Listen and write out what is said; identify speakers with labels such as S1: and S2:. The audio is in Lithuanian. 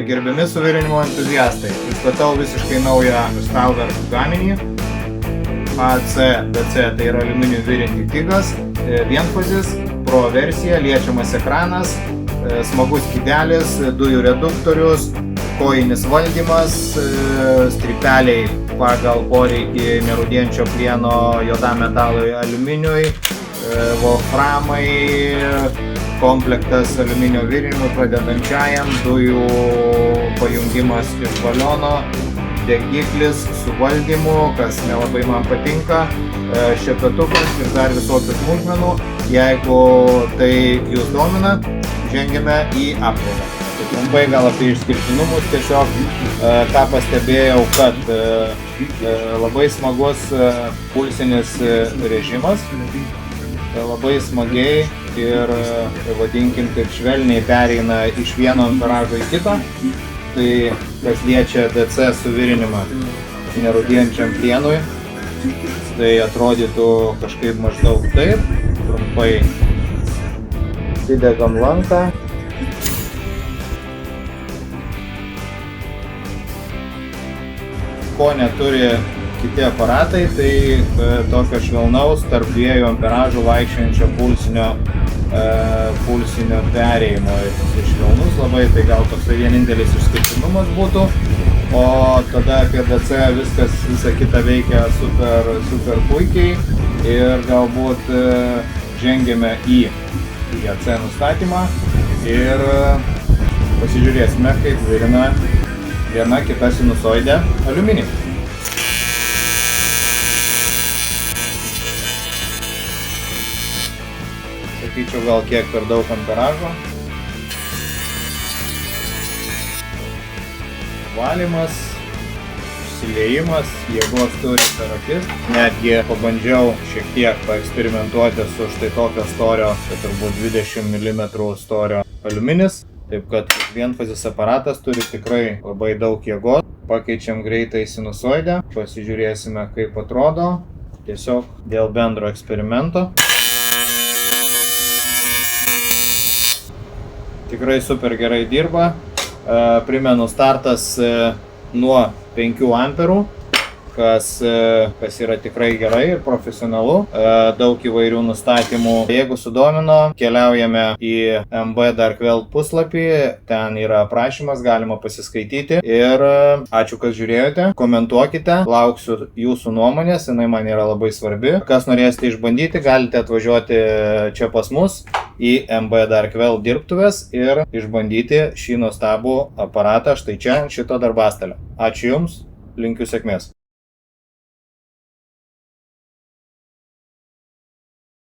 S1: Gerbiami suvirinimo entuziastai, pristatau visiškai naują Stauder gaminį. AC/DC tai yra aliuminio virinti tigas, vienfazis, Pro versija, liečiamas ekranas, smagus skydelis, dujų reduktorius, kojinis valdymas, strypeliai pagal poreikį nerūdijančio plieno, juodam metalui, aliuminiui, wolframai, komplektas aliuminio virinimui pradedančiajam, dujų pajungimas iš baliono, degiklis su valdymu, kas nelabai man patinka, šepetukas ir dar visokių smulkmenų. Jeigu tai jūs domina, žengiame į apžvalgą. Trumpai gal apie išskirtinumus, tiesiog ką pastebėjau, kad labai smagus pulsinis režimas, labai smagiai ir vadinkim taip švelniai pereina iš vieno amperažo į kitą. Tai kas liečia DC suvirinimą nerūdijančiam plienui, tai atrodytų kažkaip maždaug taip. Trumpai įdegam lanką. Ko neturi kiti aparatai, tai tokio švelnaus tarp 2 amperažų vaikščiančio pulsinio perėjimo. Jis švelnus labai, tai gal toksai vienintelis išskirtinumas būtų. O tada apie DC visa kita veikia super puikiai ir galbūt žengiame į AC nustatymą ir pasižiūrėsime, kaip virina viena kita sinusoidė aliuminį. Sakyčiau, gal kiek per daug amperažo. Valymas, išsiliejimas, jėgos turi per akis. Netgi pabandžiau šiek tiek paeksperimentuoti su štai tokio storio, tai turbūt 20 mm storio aliuminis. Taip kad vienfazis aparatas turi tikrai labai daug jėgos. Pakeičiam greitai sinusoidę, pasižiūrėsime, kaip atrodo. Tiesiog dėl bendro eksperimento. Tikrai super gerai dirba. Primenu, startas nuo 5 amperų, kas yra tikrai gerai ir profesionalu. Daug įvairių nustatymų. Jeigu sudomino, keliaujame į MB Dark Weld puslapį, ten yra aprašymas, galima pasiskaityti. Ir ačiū, kad žiūrėjote, komentuokite, lauksiu jūsų nuomonės, jinai man yra labai svarbi. Kas norėsite išbandyti, galite atvažiuoti čia pas mus į MB Dark Weld dirbtuves ir išbandyti šį nuostabų aparatą štai čia ant šito darbastalio. Ačiū Jums, linkiu sėkmės.